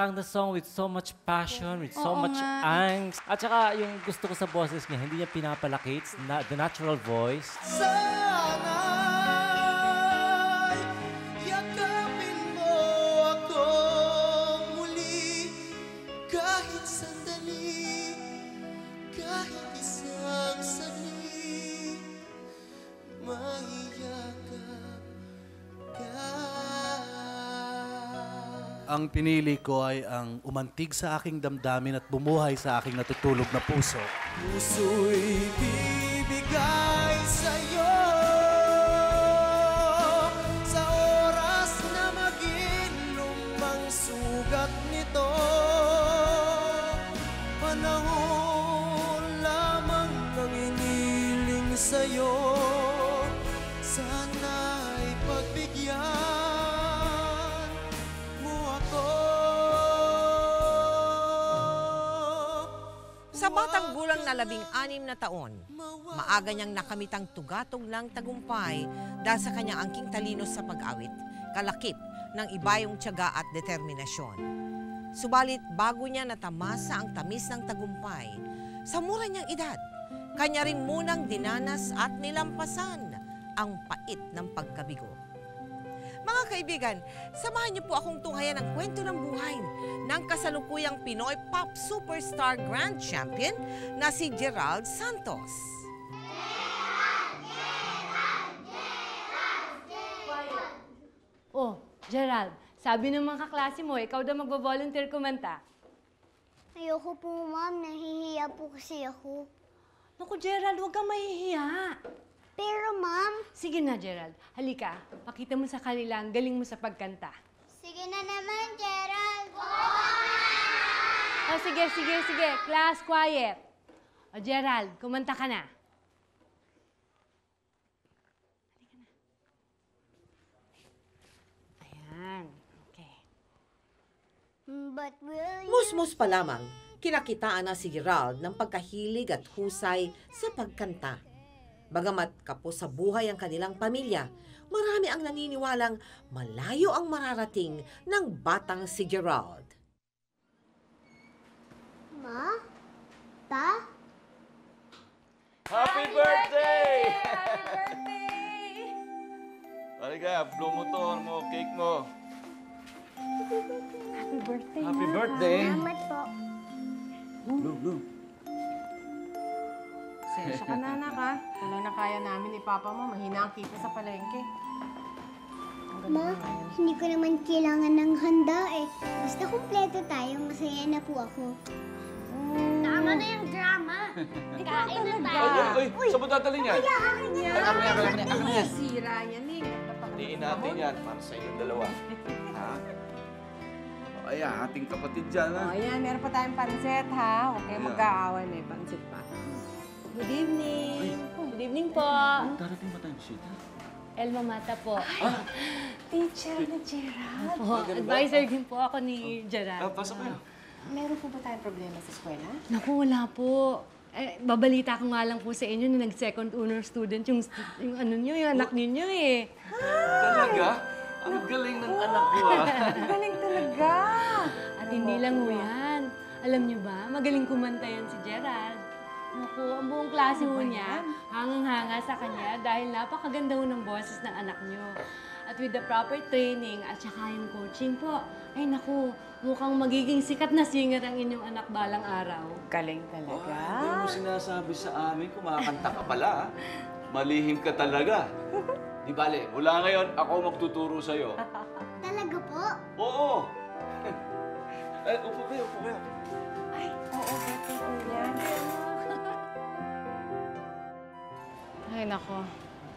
sang the song with so much passion, with so much angst. At saka yung gusto ko sa boses niya, hindi niya pinapalaki. It's the natural voice. Sana'y yakapin mo ako muli, kahit sandali, kahit isang saglit, maiyakap ka. Ang pinili ko ay ang umantig sa aking damdamin at bumuhay sa aking natutulog na puso. Puso'y bibigay sa'yo sa oras na mag-ilong ang sugat nito. Panahon lamang ang iniling sa'yo, sana'y pagbigyan mo ako. Sa batang gulang na 16 na taon, maaga niyang nakamit ang tugatog ng tagumpay dahil sa kanyang angking talino sa pag-awit, kalakip ng ibayong tiyaga at determinasyon. Subalit bago niya natamasa ang tamis ng tagumpay, sa mura niyang edad, kanya rin munang dinanas at nilampasan ang pait ng pagkabigo. Mga kaibigan, samahan niyo po akong tunghayan ang kwento ng buhay ng kasalukuyang Pinoy Pop Superstar Grand Champion na si Gerald Santos. Oh, Gerald, sabi ng mga kaklase mo, ikaw daw magbo-volunteer kumanta. Ayoko po, ma'am. Nahihiya po kasi ako. Naku, Gerald, huwag kang mahihiya. Pero, ma'am... Sige na, Gerald. Halika, pakita mo sa kanila ang galing mo sa pagkanta. Sige na naman, Gerald. Oh, sige. Class, quiet. O, Gerald, kumanta ka na. Ayan, okay. But will you... Musmus pa lamang, kinakitaan na si Gerald ng pagkahilig at husay sa pagkanta. Bagamat kapos sa buhay ang kanilang pamilya, marami ang naniniwalang malayo ang mararating ng batang si Gerald. Ma? Pa? Happy birthday! Happy birthday! Halika, blow mo to, cake mo. Happy birthday, Happy birthday! Salamat po. Blow. Sensya ka na, anak, ha? Tuloy na kaya namin ni Papa mo. Mahina ang kita sa palengke. Ma, hindi ko naman kailangan ng handa eh. Basta kumpleto tayo, masaya na po ako. Tama na yung drama. Kain na tayo. Uy, saan mo dadalhin yan? Akin yan! Akin na yan. Sira yan, eh. Hatiin natin yan para sa inyong dalawa. Ha? O, ayan, ating kapatid dyan, ha? O, ayan. Meron pa tayong pansit, ha? Huwag kayo Yeah. mag-aawan, eh. Pansit pa. Good evening. Good evening po. Darating ba tayong bisita? Elma Mata po. Teacher na Gerald. Po, advisor din po ako ni Gerald. Pasok kayo. Meron po ba tayong problema sa eskwela? Naku, wala po. Babalita ko nga lang po sa inyo na nag-second honor student yung ano niyo, yung anak ninyo eh. Talaga? Ang galing ng anak ko, ha? Galing talaga! At hindi lang ho yan. Alam niyo ba, magaling kumanta yan si Gerald. Naku, ang buong klase ho niya, hangang-hanga sa kanya dahil napakaganda ho ng boses ng anak niyo. At with the proper training at saka yung coaching po, ay naku, mukhang magiging sikat na singer ang inyong anak balang araw. Galing talaga. Hindi mo sinasabi sa amin, kumakanta ka pala, ha? Malihim ka talaga. Di bale, mula ngayon, ako magtuturo sa'yo. Talaga po? Oo! Upo kayo. Ay, oo, better po yan. Ay, nako.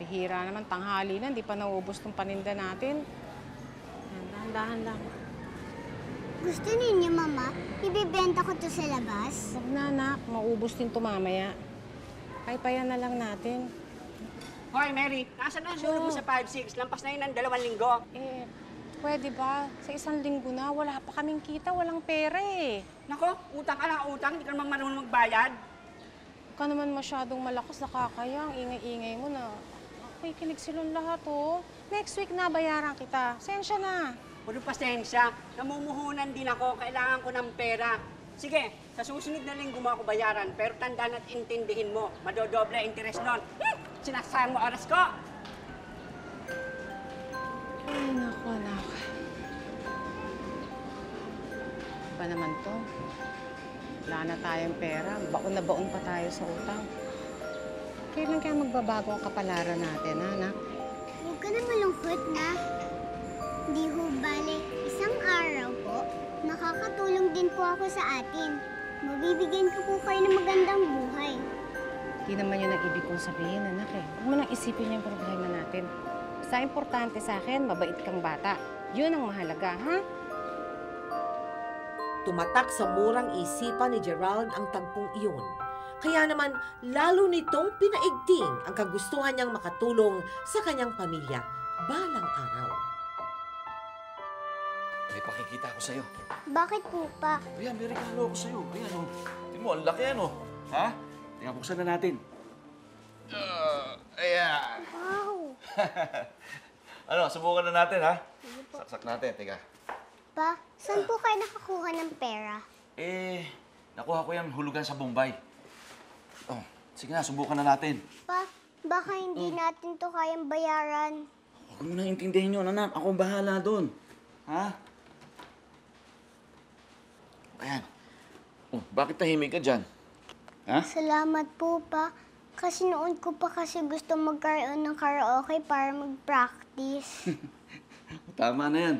Bihira naman, tanghali na. Hindi pa nauubos tong paninda natin. Dahan-dahan lang. Gusto ninyo, Mama? Ibibenta ko to sa labas? Huwag na, anak. Maubos din to mamaya. Paypayan na lang natin. Hoy, Mary, nasaan na ang sunog mo sa 5-6? Lampas na yun ng 2 linggo. Eh, pwede ba? Sa 1 linggo na, wala pa kaming kita, walang pera eh. Nako, utang ka lang utang, hindi ka naman marunong magbayad. Huwag ka naman masyadong malakas, nakakaya. Ang ingay-ingay mo na. Ako'y kinig silang lahat, oh. Next week na, bayaran kita. Sensya na. Puro pasensya. Namumuhunan din ako. Kailangan ko ng pera. Sige, sa susunod na linggo mo ako bayaran. Pero tandaan at intindihin mo. Madodoble interest nun. Sinasayang mo oras ko. Ay, naku, anak. Ba naman to? Wala na tayong pera. Baon na baon pa tayo sa utang. Kailan kaya magbabago ang kapalaran natin, ha, anak? Huwag ka na malungkot na. Di ho bale, isang araw po, makakatulong din po ako sa atin. Mabibigyan ko po kayo ng magandang buhay. Hindi naman yun ang ibig kong sabihin, anak eh. Huwag mo nang isipin yung problema natin. Basta importante sa akin, mabait kang bata. Yun ang mahalaga, ha? Tumatak sa murang isipan ni Gerald ang tagpong iyon. Kaya naman, lalo nitong pinaigting ang kagustuhan niyang makatulong sa kanyang pamilya balang araw. May pakikita ako sa'yo. Bakit po pa? Ayan, may regalo ako sa'yo. Ayan, oh. Tingnan mo, ang laki yan, oh. Ha? Tingnan, buksan na natin. Ayan. Wow! Ano, subukan na natin, ha? Saksak natin, teka. Pa, saan po kayo nakakuha ng pera? Nakuha ko yan hulugan sa Bombay. Oh, sige na, subukan na natin. Pa, baka hindi natin to kayang bayaran. Huwag mo na intindihin yun, anak. Ako ang bahala doon. Ha? Ayan. Oh, bakit tahimik ka dyan? Ha? Salamat po, pa. Kasi noon ko pa kasi gusto magkaroon ng karaoke para mag-practice. Tama na yan.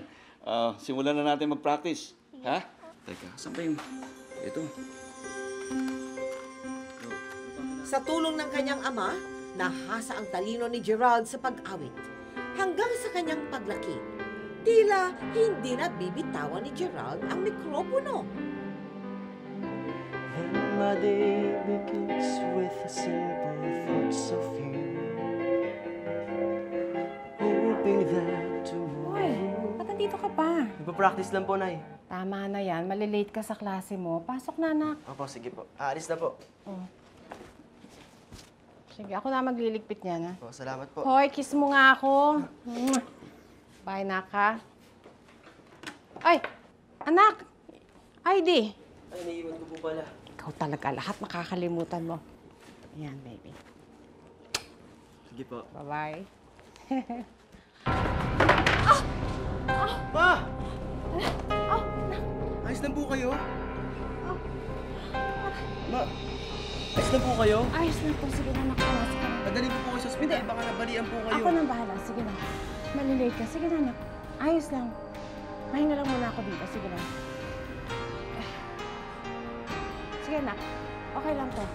Simulan na natin mag-practice. Ha? Teka, saan ba yung... Ito. Sa tulong ng kanyang ama, nahasa ang talino ni Gerald sa pag-awit. Hanggang sa kanyang paglaki, tila hindi na bibitawan ni Gerald ang mikropono. Then my day begins with the simple thoughts of you. Hoping that Hoy, tomorrow... ba't nandito ka pa? Nagpa-practice lang po, Nay. Tama na yan. Malilate ka sa klase mo. Pasok na, anak. Opo, sige po. Aalis na po. Sige, ako na magliligpit niyan, ha? Opo, salamat po. Hoy, kiss mo nga ako. Bye, naka. Ay, anak! ID. Ay, naiiwan ko po pala. Ikaw talaga, lahat makakalimutan mo. Ayan, baby. Sige po. Bye-bye. Pa! Ayos lang po kayo? Ma, ayos lang po kayo? Ayos na po. Sige na, nakawas ka. Madali po kayo sa ospital. Baka nabalian po kayo. Ako nang bahala. Sige na. Malilate ka. Sige na, anak. Ayos lang. Mahinga lang muna ako dito. Sige na. Sige, anak. Okay lang to.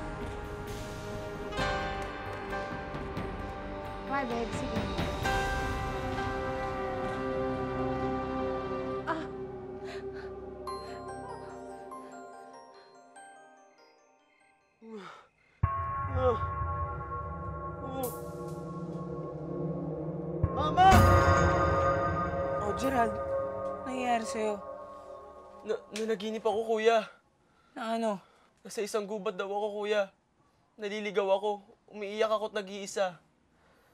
Bye, babe. Sige. Mama! Oh, Gerald. Nangyayari sa'yo? Nanaginip ako, kuya. Na ano? Nasa isang gubat daw ako, kuya. Naliligaw ako. Umiiyak ako at nag-iisa.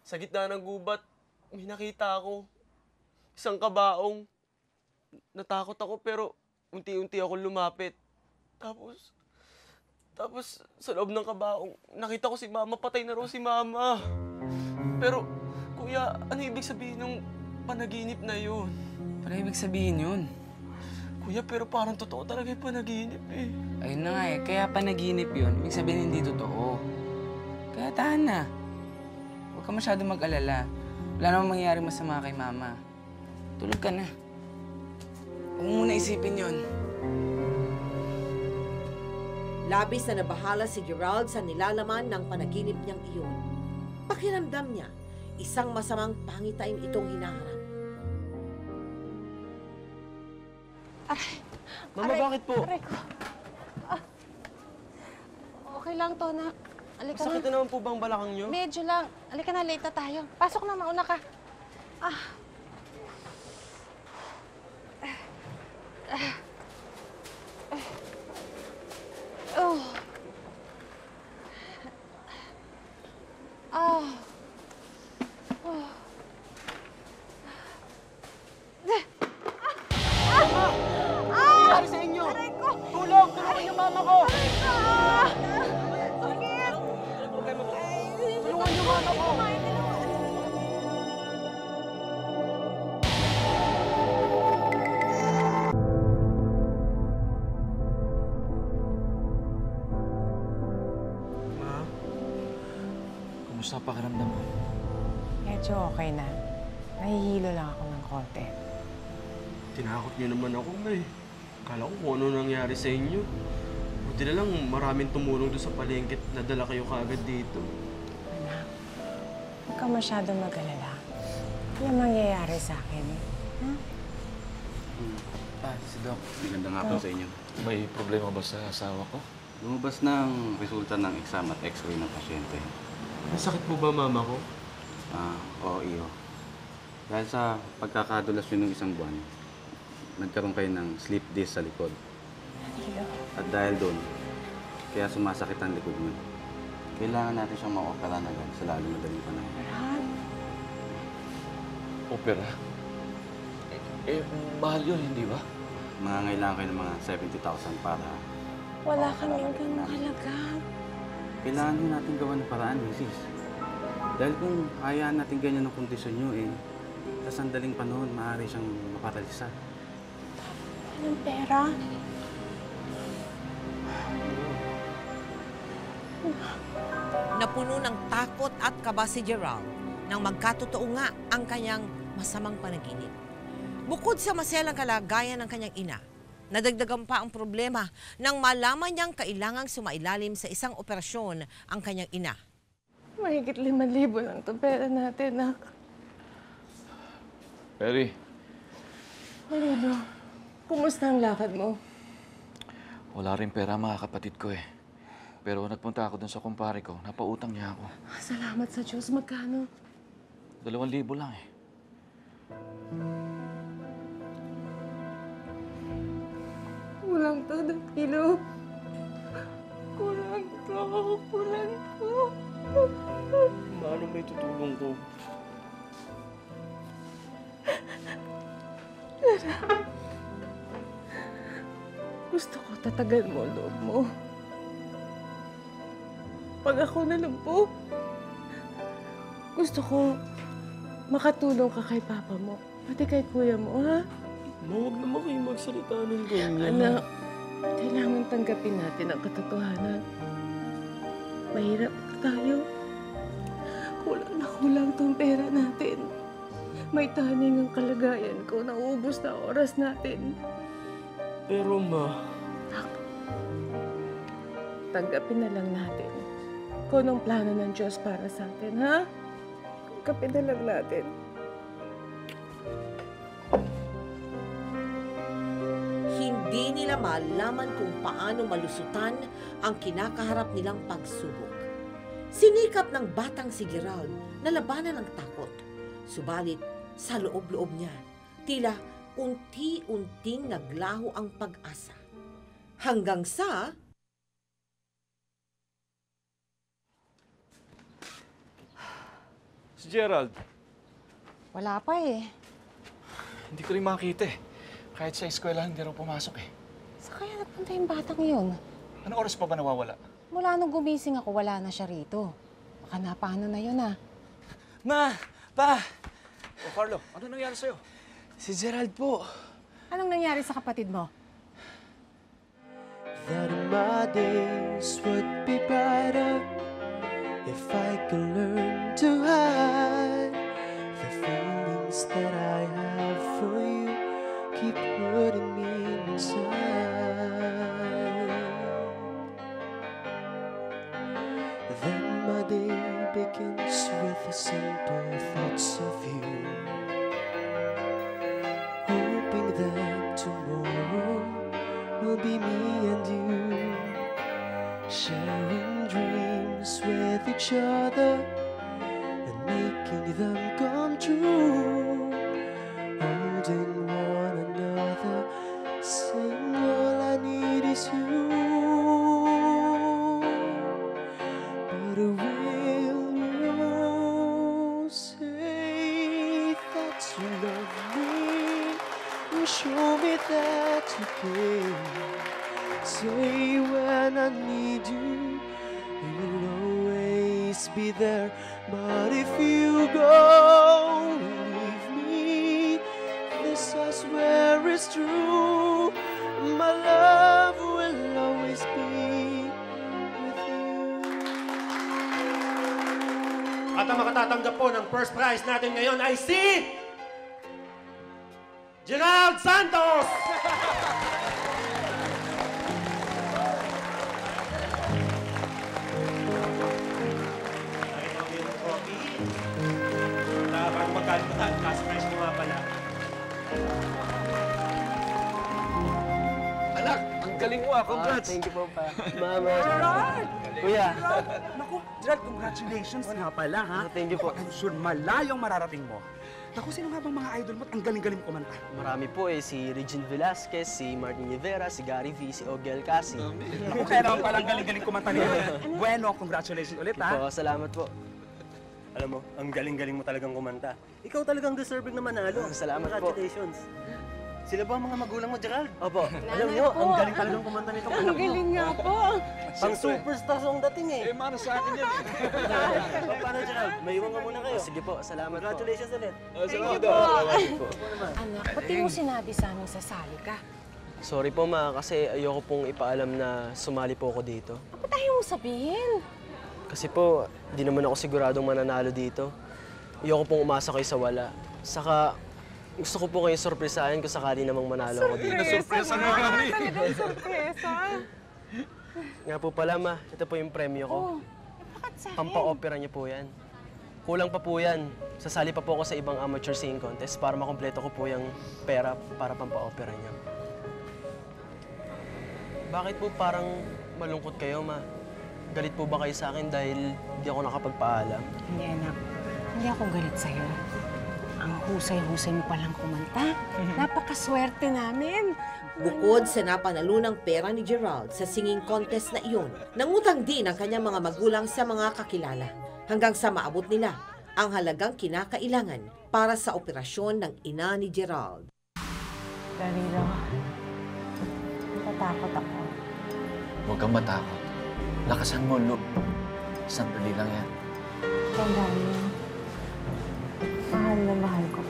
Sa gitna ng gubat, may nakita ako. Isang kabaong. Natakot ako pero unti-unti ako lumapit. Tapos sa loob ng kabaong, nakita ko si Mama. Patay na raw si Mama. Pero, kuya, ano ibig sabihin ng panaginip na yun? Ano ibig sabihin yun? Kuya, pero parang totoo talaga yung panaginip eh. Ayun na nga eh. Kaya panaginip yun. Ibig sabihin hindi totoo. Kaya tahan na. Huwag ka masyado mag-alala. Wala namang mangyayari masama kay Mama. Tulog ka na. Huwag mo muna isipin yun. Labis na nabahala si Gerald sa nilalaman ng panaginip niyang iyon. Pakiramdam niya, isang masamang pangitain itong hinaharap. Mama, bakit po? Aray ko. Okay lang to, anak. Alika Masakit na. na naman po bang balakang niyo? Medyo lang. Alika na, late na tayo. Pasok na, mauna ka. mama ko! Tulungan niyo mama ko! Ma, kumusta ang pakiramdam mo? Medyo okay na. Nahihilo lang ako ng konti. Tinakot niyo naman ako, May. Akala ko kung ano nangyari sa inyo. Buti na lang maraming tumulong doon sa palengke at nadala kayo kaagad dito. Anak, huwag ka masyadong mag-alala. Yan mangyayari sa akin. Huh? Si Doc. Magandang hapon sa inyo. May problema ba sa asawa ko? Lumabas na ang resulta ng exam at x-ray ng pasyente. Nasakit mo ba mama ko? Oo, iyo. Dahil sa pagkakadulas nyo ng isang buwan, nagkaroon kayo ng slip disc sa likod. At dahil doon, kaya sumasakit ang likod nyo. Kailangan natin siyang ma-opera na agad sa lalong madaling panahon. Opera? Mahal yun, hindi ba? Mangangailangan kayo ng mga 70,000 para... Wala kaming ganung halaga. Kailangan nyo natin gawa ng paraan, Mrs. Dahil kung hayaan natin ganyan ang kondisyon nyo, sa sandaling panahon, maaari siyang maparalisa. Anong pera? Napuno ng takot at kaba si Gerald nang magkatotoo nga ang kanyang masamang panaginip. Bukod sa maselang kalagayan ng kanyang ina, nadagdagan pa ang problema nang malaman niyang kailangang sumailalim sa isang operasyon ang kanyang ina. Mahigit 5,000 lang ito pera natin, nak. Perry. Marino, kumusta ang lakad mo? Wala rin pera mga kapatid ko eh. Pero nagpunta ako dun sa kumpare ko, napautang niya ako. Salamat sa Diyos. Magkano? 2,000 lang eh. Kulang to, Dakilo. Kulang to. Kulang to. Paano may tutulong ko? Gusto ko tatagal mo ang loob mo. Pag ako nalumpo, gusto ko makatulong ka kay papa mo. Pati kay kuya mo, ha? Huwag naman kayo magsalita ng ganyan. Anak, kailangan tanggapin natin ang katotohanan. Mahirap tayo. Kulang na kulang tong pera natin. May taning ang kalagayan ko. Nauubos na oras natin. Pero ma... Tanggapin na lang natin kung anong plano ng Diyos para sa atin, ha? Tanggapin na lang natin. Hindi nila malaman kung paano malusutan ang kinakaharap nilang pagsubok. Sinikap ng batang si Gerald na labanan ang takot. Subalit, sa loob-loob niya, tila unti-unting naglaho ang pag-asa. Hanggang sa... Si Gerald. Wala pa eh. Hindi ko rin makita eh. Kahit sa eskwela, hindi rin pumasok eh. Saan kaya nagpunta yung batang yun? Anong oras pa ba nawawala? Mula nung gumising ako, wala na siya rito. Baka napaano na yun, ah. Ma! Pa! O Carlo, ano nangyari sa'yo? Si Gerald po. Anong nangyari sa kapatid mo? That my days would be brighter if I could learn to hide the feelings that I have for you keep hurting me inside. Then my day begins with the simple thoughts of you, hoping that tomorrow will be me and you, sharing dreams with each other and making them come true, holding one another, saying all I need is you. But will you say that you love me and show me that you care? Say me when I need you. You will always be there. But if you go, leave me, this I swear is true. My love will always be with you. At ang makatatanggap po ng first prize natin ngayon ay si Gerald Santos! Nakita ko yung trophy. Parang magkalimutan. Cash prize mo nga pala. Anak, ang galing mo ah. Congrats! Thank you po pa. Mama. Gerald! Kuya. Naku, Gerald, congratulations nga pala, ha? Thank you po. I'm sure malayong mararating mo. Naku, sino nga bang mga idol mo at ang galing-galing kumanta? Marami po si Regine Velasquez, si Martin Rivera, si Gary V, si Ogel Casi. Naku, kaya naman palang galing-galing kumanta niya. Bueno, congratulations ulit, ha? Salamat po. Alam mo, ang galing-galing mo talagang kumanta. Ikaw talagang deserving na manalo. Salamat po. Congratulations. Sila ba ang mga magulang mo, Gerald? Opo. Alam niyo, ang galing talagang kumanta nitong anak mo. Ang galing nga po. Pang superstar song dating eh. Mana sa akin yan. Paano, Gerald? May iwan ka muna kayo. Sige po, salamat po. Congratulations ulit. Salamat po. Anak, pati mo sinabi sa amin sasali ka. Sorry po, ma, kasi ayoko pong ipaalam na sumali po ako dito. Ba't ayaw mo sabihin? Kasi po, di naman ako siguradong mananalo dito. Ayoko pong umasa kayo sa wala. Saka, gusto ko po kayo sorpresahin kung sakali namang manalo ako dito. Sorpresa mo kami. Talagang sorpresa. Nga po pala, ma, ito po yung premyo ko. Bakit sa akin? Pampa-opera niyo po yan. Kulang pa po yan. Sasali pa po ako sa ibang amateur singing contest para makompleto ko po yung pera para pampa-opera niyo. Bakit po parang malungkot kayo, ma? Galit po ba kayo sa akin dahil di ako nakapagpaalam? Hindi, anak. Hindi ako galit sa'yo. Ang husay-husay mo palang kumanta. Napakaswerte namin. Bukod sa napanalunang pera ni Gerald sa singing contest na iyon, nangutang din ang kanyang mga magulang sa mga kakilala hanggang sa maabot nila ang halagang kinakailangan para sa operasyon ng ina ni Gerald. Darilo, natatakot ako. Huwag kang matakot. Lakasan mo, Luke. Sandali lang yan. Tandaan mo, mahal na mahal ko.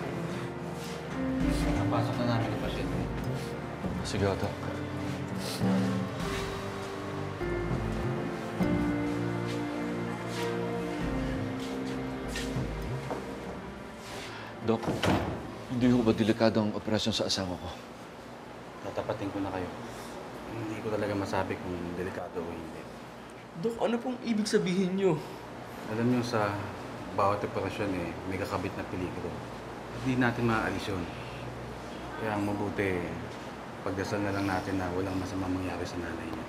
Napasok na namin ang pasyente. Sige, Doc. Doc, hindi ho ba delikado ang operasyon sa asawa ko? Tatapatin ko na kayo. Hindi ko talaga masabi kung delikado o hindi. Dok, ano pong ibig sabihin niyo? Alam niyo sa bawat operasyon may kakabit na peligro. Hindi natin maaalis yun. Kaya ang mabuti, pagdasal na lang natin na walang masamang mangyari sa nanay niya.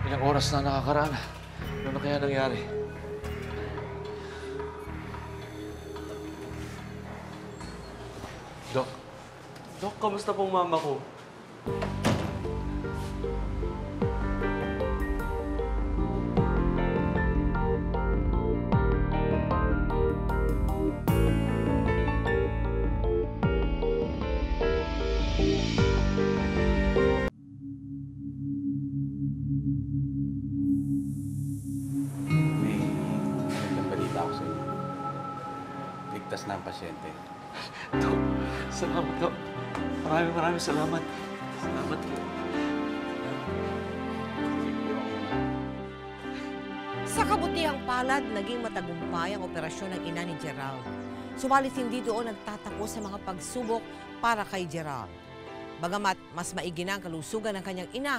Ilang oras na nakakaraan. Ano na kaya nangyari? Doc, Dok, kamusta pong mama ko? May magandang balita ako sa inyo. Ligtas na ang pasyente. Dok, salamat, Dok. Maraming salamat. Salamat po. Sa kabutihang palad, naging matagumpay ang operasyon ng ina ni Gerald. Subalit hindi doon nagtatapos sa mga pagsubok para kay Gerald. Bagamat mas maigi na ang kalusugan ng kanyang ina,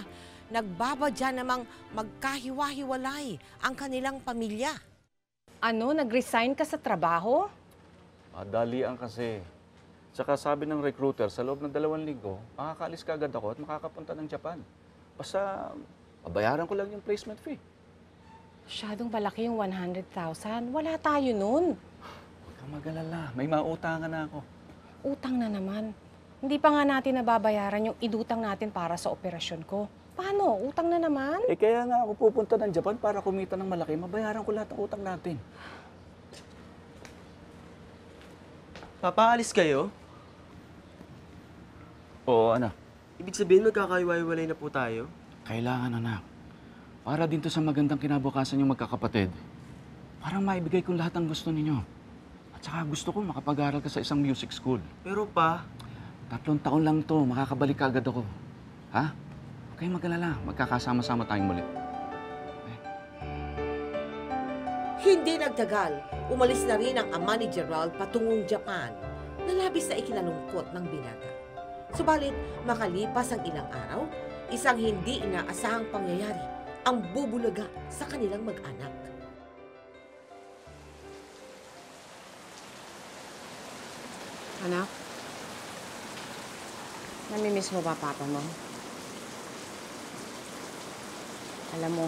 nagbabadya namang magkahiwa-hiwalay ang kanilang pamilya. Ano, nag-resign ka sa trabaho? Dalian kasi. Tsaka sabi ng recruiter, sa loob ng 2 linggo, makakaalis ka agad ako at makakapunta ng Japan. Basta, babayaran ko lang yung placement fee. Masyadong malaki yung 100,000. Wala tayo nun. Huwag kang mag-alala. May mautangan na ako. Utang na naman. Hindi pa nga natin nababayaran yung idutang natin para sa operasyon ko. Paano? Utang na naman? Eh kaya nga ako pupunta ng Japan para kumita ng malaki. Mabayaran ko lahat ng utang natin. Papaalis kayo? Oo, anak. Ibig sabihin magkakaiwalay na po tayo? Kailangan, anak. Para din to sa magandang kinabukasan yung magkakapatid. Parang maibigay ko lahat ng gusto ninyo. At saka gusto ko makapag-aral ka sa isang music school. Pero pa... 3 taon lang to, makakabalik ka agad ako. Ha? Huwag kayong mag-alala, magkakasama-sama tayong muli. Hindi nagtagal, umalis na rin ang ama ni Gerald patungong Japan na labis na ikinalungkot ng binata. Subalit, makalipas ang ilang araw, isang hindi inaasahang pangyayari ang bubulaga sa kanilang mag-anak. Anak, namimiss mo ba papa mo? Alam mo,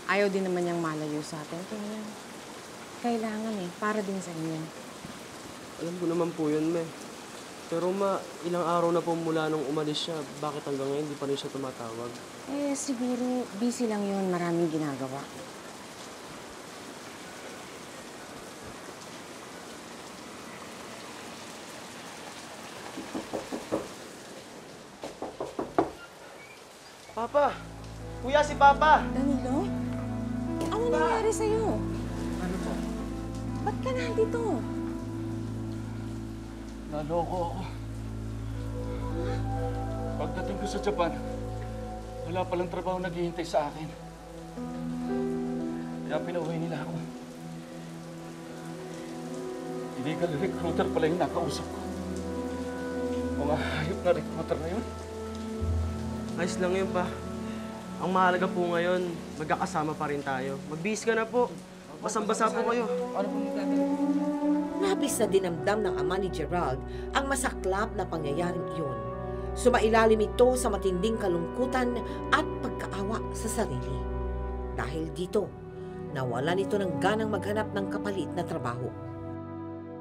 ayaw din naman niyang malayo sa atin. Kaya kailangan para din sa inyo. Alam ko naman po yun, me. Pero ma, ilang araw na po mula nung umalis siya, bakit hanggang ngayon hindi pa rin siya tumatawag? Siguro busy lang yun. Maraming ginagawa. Papa! Kuya, si Papa! Danilo? Ano nangyari sa'yo? Ano po? Ba't ka nandito? Naloko ako. Pagdating ko sa Japan, wala palang trabaho naghihintay sa akin. Kaya pinauwi nila ako. Illegal recruiter pala yung nakausap ko. Mga hayop na recruiter na yun. Ayos lang yun, pa. Ang mahalaga po ngayon, magkakasama pa rin tayo. Magbihis ka na po. Basang-basa po kayo. Labis na dinamdam ng ama ni Gerald ang masaklap na pangyayaring iyon. Sumailalim ito sa matinding kalungkutan at pagkaawa sa sarili. Dahil dito, nawalan ito ng ganang maghanap ng kapalit na trabaho.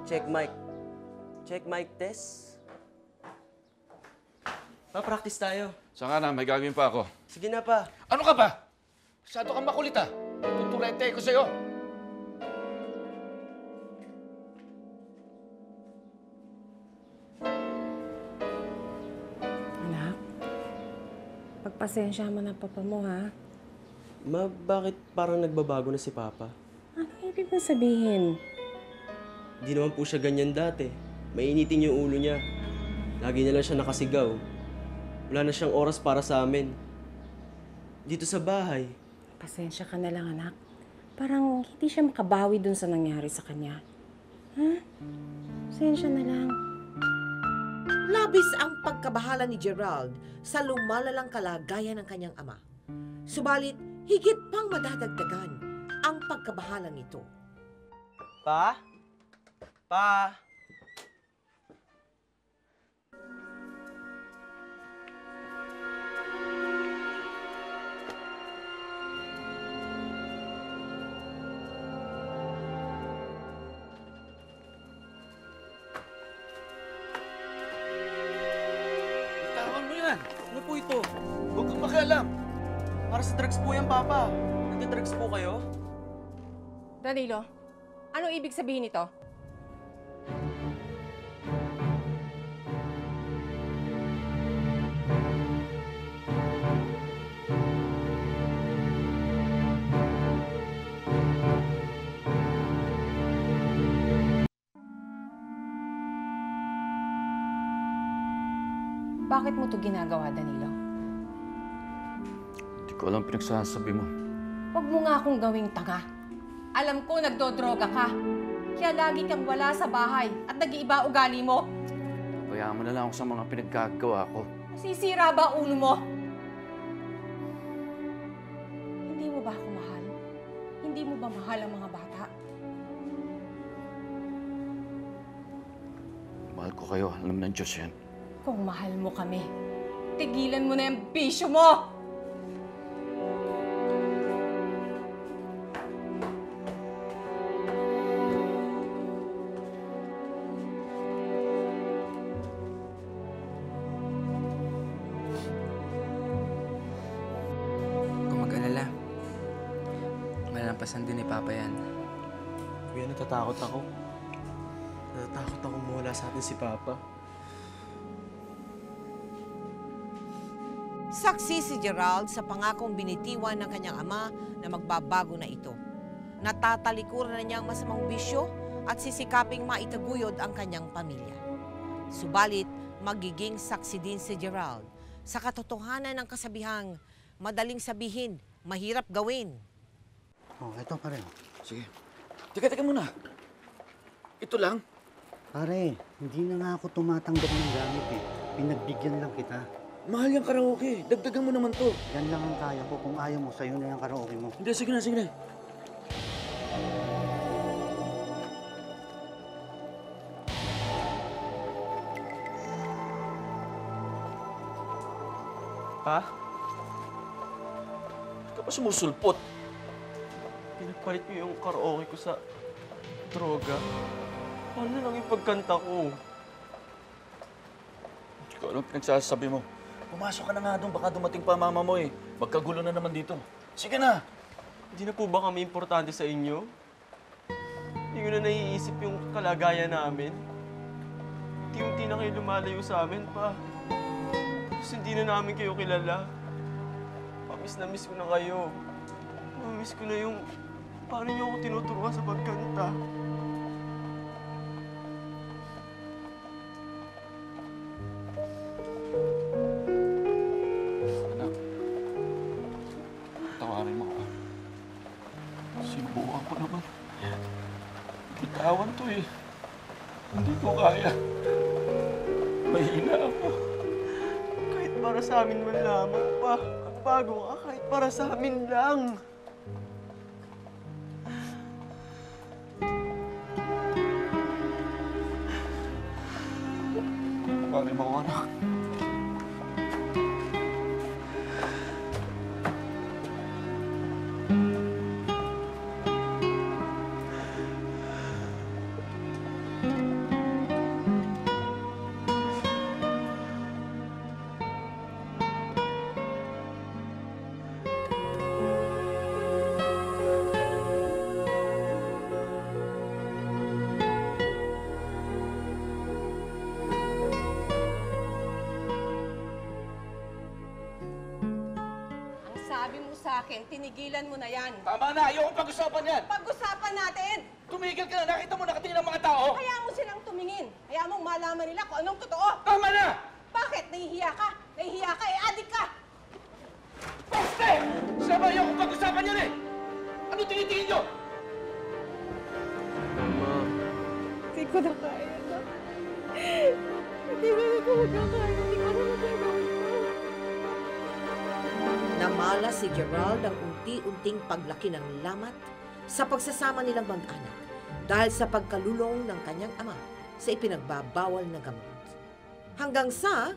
Check mic. Check mic test. Pa-practice tayo. Saka na, may gagawin pa ako. Sige na, pa. Ano ka ba? Masyado kang makulit Tutulete ko sa'yo. Anak, pagpasensya mo na papa mo, ha? Ma, bakit parang nagbabago na si Papa? Ano ibig mong sabihin? Di naman po siya ganyan dati. Mainitin yung ulo niya. Lagi na lang siya nakasigaw. Wala na siyang oras para sa amin. Dito sa bahay. Pasensya ka na lang, anak. Parang hindi siya makabawi dun sa nangyari sa kanya. Ha? Pasensya na lang. Labis ang pagkabahala ni Gerald sa lumalalang kalagayan ng kanyang ama. Subalit, higit pang madadagdagan ang pagkabahala nito. Pa? Pa? Ano po ito? Huwag kang makialam. Para sa drugs po yan, Papa. Nagda-drugs po kayo? Danilo, anong ibig sabihin nito? Bakit mo ito ginagawa, Danilo? Hindi ko alam pinagsasabi mo. Huwag mo nga akong gawing tanga. Alam ko nagdodroga ka. Kaya lagi kang wala sa bahay at nag-iiba ugali mo. Bayaan mo na lang ako sa mga pinaggagawa ko. Nasisira ba ulo mo? Hindi mo ba ako mahal? Hindi mo ba mahal ang mga bata? Mahal ko kayo. Alam ng Diyos yan. Kung mahal mo kami, tigilan mo na yung bisyo mo! kalakasan din ni Papa yan. Kuya, natatakot ako. Natatakot ako mawala sa atin si Papa. Saksi si Gerald sa pangakong binitiwan ng kanyang ama na magbabago na ito. Natatalikuran na niya ang masamang bisyo at sisikaping maitaguyod ang kanyang pamilya. Subalit, magiging saksi din si Gerald sa katotohanan ng kasabihang madaling sabihin, mahirap gawin. Oh, ito pa rin. Sige. Teka muna. Ito lang? Pare, hindi na nga ako tumatanggap ng gamit eh. Pinagbigyan lang kita. Mahal yung karaoke. Dagdagan mo naman to. Yan lang ang kaya ko. Kung ayaw mo, sa'yo na yung karaoke mo. Hindi, sige na. Pa? Ba't ka pa sumusulpot? Pinagpalit niyo yung karaoke ko sa droga. Paano na lang yung pagkanta ko? Hindi ko alam pinagsasabi mo. Pumasok ka na nga doon. Baka dumating pa mama mo eh. Magkagulo na naman dito. Sige na! Hindi na po ba kami importante sa inyo? Hindi ko na naiisip yung kalagayan namin. Unti-unti na kayo lumalayo sa amin, pa. Tapos hindi na namin kayo kilala. Mamiss na miss ko na kayo. Mamiss ko na yung paano niyo ako tinuturuan sa pagkanta. Anak, tawarin mo ako. Sinubukan ko naman. Bitawan to eh. Hindi ko kaya. Mahina ako. Kahit para sa amin man lamang, pa. Bago ka, kahit para sa amin lang. Tawarin mo ako, anak. Sabi mo sa akin, tinigilan mo na yan. Tama na! Ayokong pag-usapan yan! Pag-usapan natin! Tumigil ka na! Nakita mo nakatingin ang mga tao! Hayaan mo silang tumingin. Hayaan mong malaman nila kung anong totoo. Tama na! Bakit? Nahihiya ka? Nahihiya ka? Eh, adik ka! Basta! Sabi ayokong pag-usapan yan eh! Ano tinitingin nyo? Hindi ko na kaya na. Hindi na ako magkakaya. Hindi ko na magkakaya. Namala si Gerald ang unti-unting paglaki ng lamat sa pagsasama nilang mag-anak dahil sa pagkalulong ng kanyang ama sa ipinagbabawal na gamot. Hanggang sa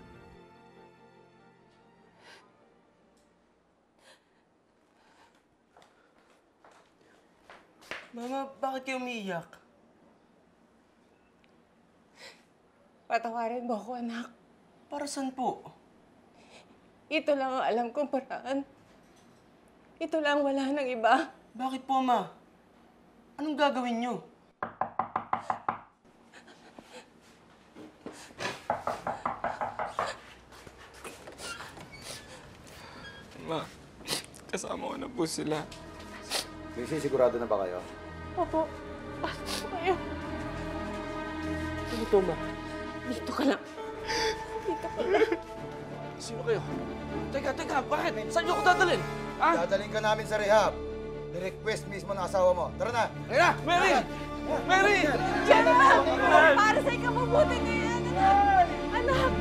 Mama, bakit kayo umiiyak? Patawarin mo ako, anak. Para saan po? Ito lang ang alam kong paraan. Ito lang, wala nang iba. Bakit po, Ma? Anong gagawin niyo? Ma, kasama ko na po sila. Missy, sigurado na ba kayo? Opo. Basta kayo. Ano to, Ma? Dito ka lang. Dito ka lang. Sino kayo? Teka, bakit? Saan niyo ako dadalhin? Ha? Dadalhin ka namin sa rehab. Ni-request mismo ng asawa mo. Tara na! Tara! Mary! Mary! General! Para sa ikabubuti ko yan, anak! Anak!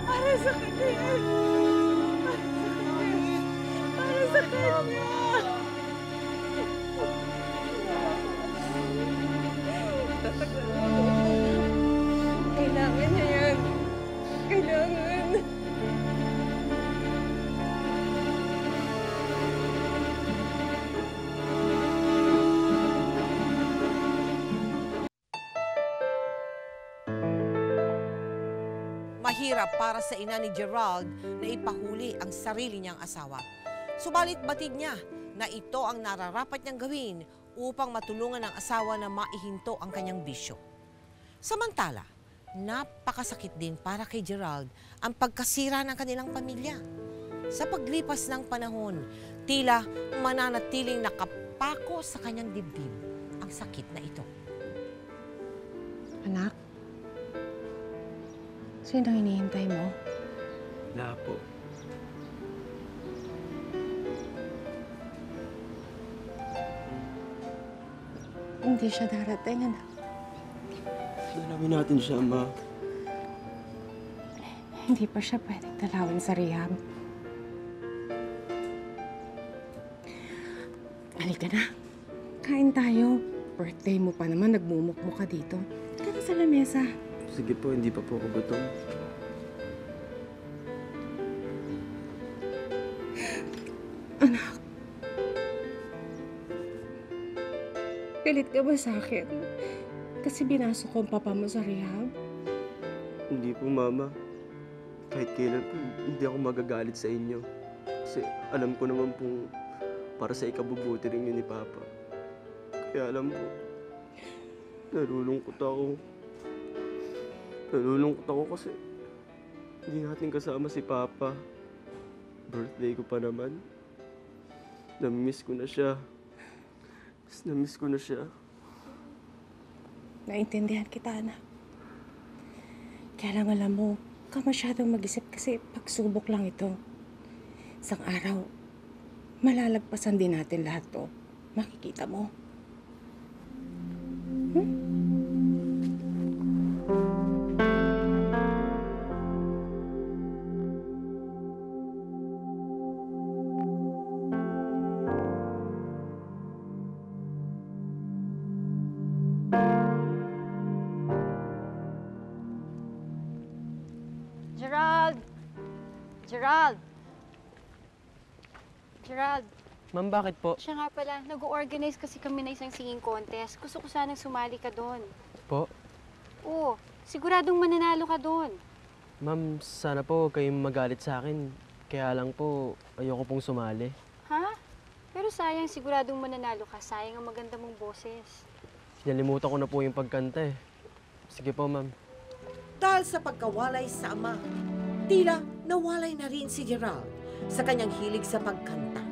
Para sa kanya yan! Para sa kanya! Kailangan niya yan. Kailangan. mahirap para sa ina ni Gerald na ipahuli ang sarili niyang asawa. Subalit batid niya na ito ang nararapat niyang gawin upang matulungan ang asawa na maihinto ang kanyang bisyo. Samantala, napakasakit din para kay Gerald ang pagkasira ng kanilang pamilya. Sa paglipas ng panahon, tila mananatiling nakapako sa kanyang dibdib ang sakit na ito. Anak, sino ang hinihintay mo? Wala po. Hindi siya darating, anak. Dalawin natin siya, Ma. Hindi pa siya pwedeng dalawin sa rehab. Halika na. Kain tayo. Birthday mo pa naman, nagmumukmuk ka dito. Halika na sa lamesa. Sige po, hindi pa po ako gutom. Anak. Galit ka ba sa akin? Kasi binasok ko ang papa mo sa rehab? Hindi po, Mama. Kahit kailan po, hindi ako magagalit sa inyo. Kasi alam ko naman po, para sa ikabubuti rin yun ni Papa. Kaya alam po, nalulungkot ako. Nalulungkot ako kasi hindi natin kasama si Papa. Birthday ko pa naman. Namiss ko na siya. Namiss ko na siya. Naintindihan kita, anak. Kaya lang alam mo, huwag ka masyadong mag-isip kasi pagsubok lang ito. Isang araw, malalagpasan din natin lahat to. Makikita mo. Gerald! Gerald! Gerald, Ma'am, bakit po? siya nga pala, nag-organize kasi kami na isang singing contest. Gusto ko sanang sumali ka doon. Po? Oo, siguradong mananalo ka doon. Ma'am, sana po huwag kayong magalit sa akin. Kaya lang po, ayoko pong sumali. Ha? Pero sayang, siguradong mananalo ka. Sayang ang maganda mong boses. Sinalimutan ko na po yung pagkanta eh. Sige po, ma'am. Dahil sa pagkawalay sa ama, tila nawalay na rin si Gerald sa kanyang hilig sa pagkanta.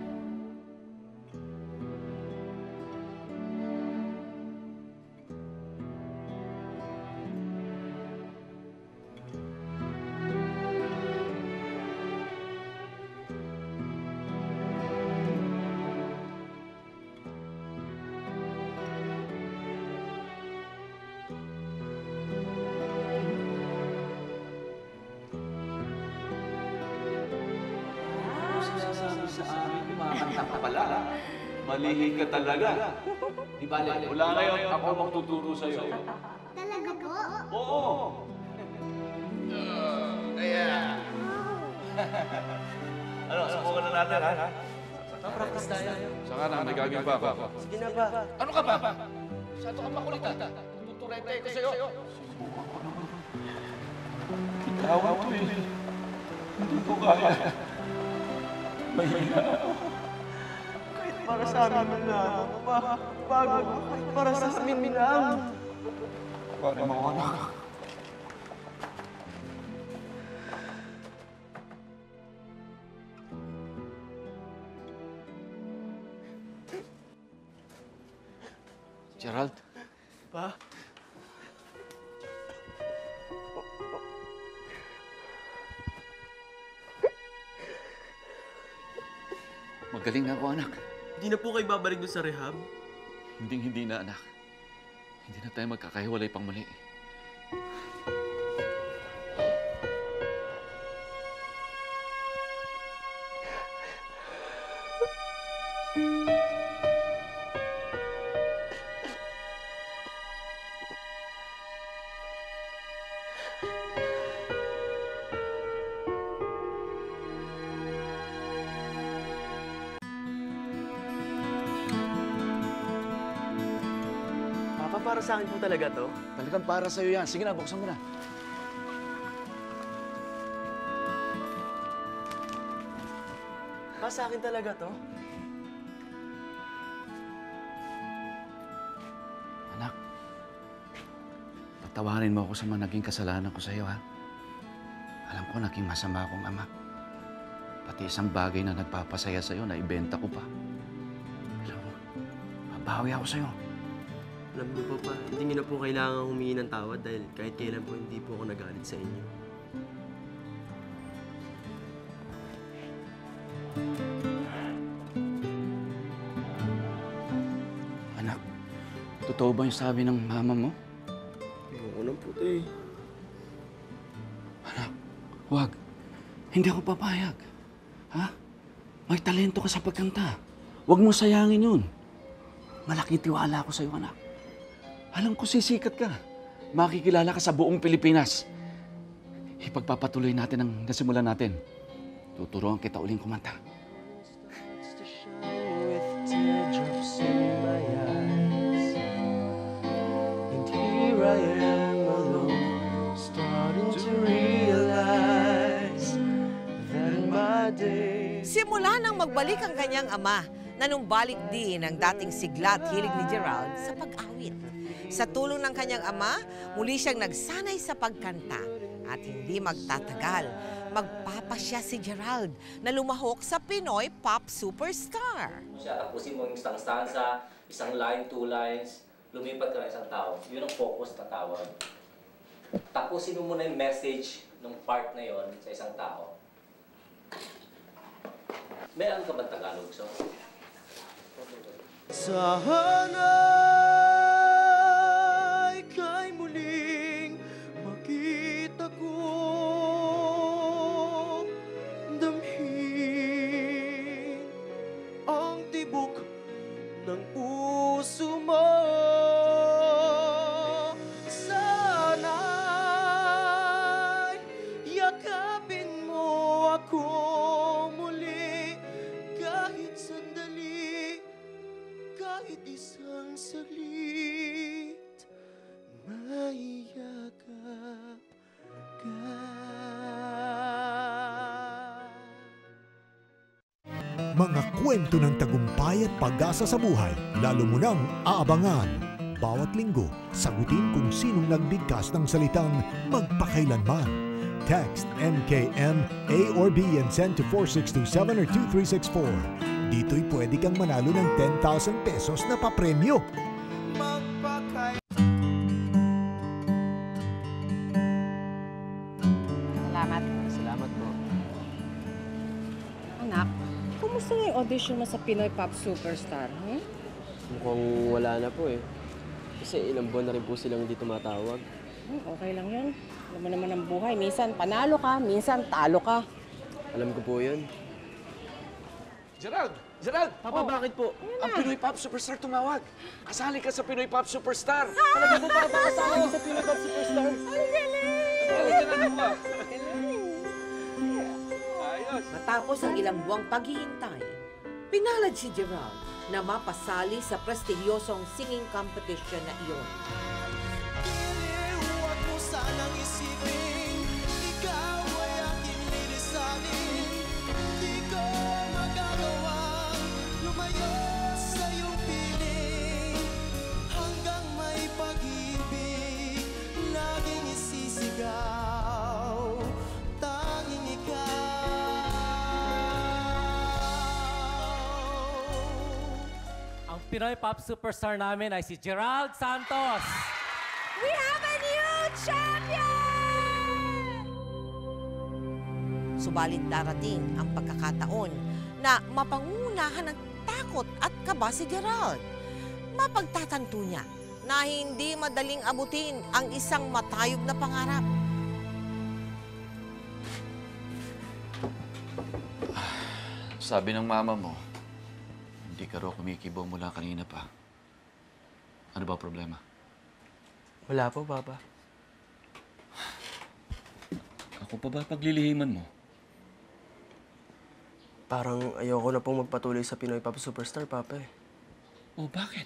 Sa amin, kumakanta ka pala. Malihim ka talaga. Di bale, mula ngayon, ako magtuturo sa'yo. Talaga po? Oo. Ayan. Ano, subukan na natin, ha? Practice tayo. Saka na, may gagawin pa ako. Sige na ba? Ano ka ba? Masyado ka makulit, ha? Tuturete ko sa'yo. Bitawan ko eh. Hindi ko kaya. Mahina ako. Kahit para sa amin lang. Bago. Kahit para sa amin lang. Pare mo ako. Gerald? Pa? Magaling na ako, anak. Hindi na po kayo babalik doon sa rehab? Hindi na, anak. Hindi na tayo magkakahiwalay pang muli. Papa, para sa akin po talaga to? Talagang para sa'yo yan. Sige na, buksan mo na. Pa, sa akin talaga to? patawarin mo ako sa mga naging kasalanan ko sa'yo, ha? Alam ko, naging masama akong ama. Pati isang bagay na nagpapasaya sa'yo, na ibenta ko pa. Alam mo, babawi ako sa'yo. Alam niyo po pa, hindi niyo na po kailangan humingi ng tawad dahil kahit kailan po hindi po ako nagalit sa inyo. Anak, totoo ba yung sabi ng mama mo? Ayoko na po, tay. Anak, huwag. Hindi ako papayag. Ha? May talento ka sa pagkanta. Huwag mo sayangin yun. Malaking tiwala ako sa'yo, anak. Alam ko sisikat ka. Makikilala ka sa buong Pilipinas. Ipagpapatuloy natin ang nasimulan natin. Tuturuan kita uling kumanta. Teardrops in my eyes, and here I am alone, starting to realize that my day. Simula nang magbalik ang kanyang ama, nanumbalik din ang dating sigla at hilig ni Gerald sa pag-awit. Sa tulong ng kanyang ama, muli siyang nagsanay sa pagkanta at hindi magtatagal, magpapasya si Gerald na lumahok sa Pinoy pop superstar. Tapusin mo yung isang stanza, isang line, 2 lines, lumipat ka ng isang tao. Yun ang focus na tawag. Tapusin mo muna yung message ng part na yon sa isang tao. Meron ka bang Tagalog song? Sana'y kay muling makita ko, damhin ang tibok ng puso mo. Sana'y yakapin mo ako muli, kahit sandali, kahit isang saglit, maiyakap ka. Mga kwento ng tagumpay at pag-asa sa buhay, lalo mo nang aabangan. Bawat linggo, sagutin kung sinong nagbigkas ng salitang magpakailanman. Text MKM, A or B and send to 4627 or 2364. Dito'y pwede kang manalo ng 10,000 pesos na papremyo. Salamat. Salamat po. Anak, kumusta na yung audition mo sa Pinoy Pop Superstar? Mukhang wala na po eh. Kasi ilang buwan na rin po silang hindi tumatawag. Okay lang yun. Alam mo naman ang buhay. Minsan panalo ka, minsan talo ka. Alam ko po yun. Gerald! Gerald! Papa, bakit po? Ang Pinoy Pop Superstar tumawag. Kasali ka sa Pinoy Pop Superstar. Talaga po para kasama ko sa Pinoy Pop Superstar. Ang galing mo. Matapos ang ilang buwang paghihintay, pinalad si Gerald na mapasali sa prestigyosong singing competition na iyon. Huwag mo sanang isipin, ikaw ay aking lilisanin. Di ko magagawang lumayo sa iyong piling, hanggang may pag-ibig laging isisigaw, tanging ikaw. Ang Pinoy Pop Superstar namin ay si Gerald Santos. We have a new champion! Subalit darating ang pagkakataon na mapangunahan ng takot at kaba si Gerald. Mapagtatanto niya na hindi madaling abutin ang isang matayog na pangarap. Sabi ng mama mo, hindi ka raw kumikibaw mula kanina pa. Ano ba problema? Wala po, Papa. Ako pa ba paglilihiman mo? Parang ayoko na pong magpatuloy sa Pinoy Pop Superstar, Papa eh. Oh, bakit?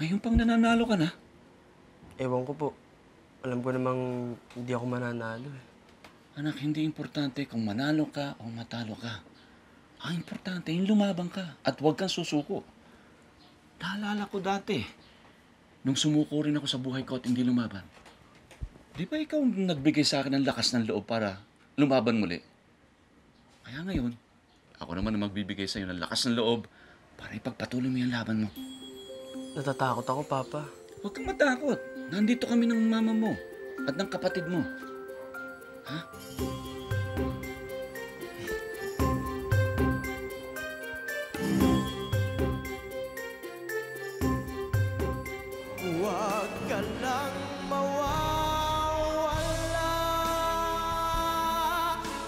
Ngayon pang nananalo ka na? Ewan ko po. Alam ko namang hindi ako mananalo eh. Anak, hindi importante kung manalo ka o matalo ka. Ang importante, yung lumabang ka at huwag kang susuko. Naalala ko dati, nung sumuko rin ako sa buhay ko at hindi lumaban. Di ba ikaw nagbigay sa akin ng lakas ng loob para lumaban muli? Kaya ngayon, ako naman ang magbibigay sa iyo ng lakas ng loob para ipagpatuloy mo yung laban mo. Natatakot ako, Papa. Huwag kang matakot. Nandito kami ng mama mo at ng kapatid mo. Ha? Huwag ka lang mawawala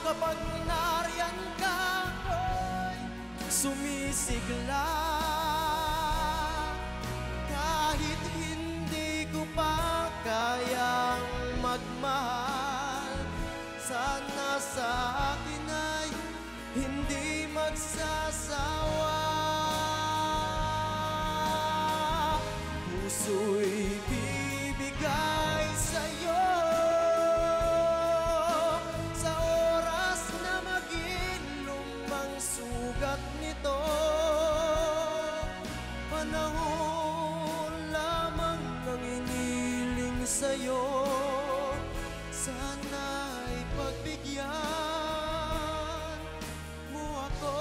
kapag nariyan ka ako'y sumisigla. Kahit hindi ko pa kayang magmahal, sana sa akin ay hindi magsasawa. Puso'y bibigay sa'yo sa oras na maging lumang sugat nito. Panahon lamang ang iniling sa'yo, sana'y pagbigyan mo ako.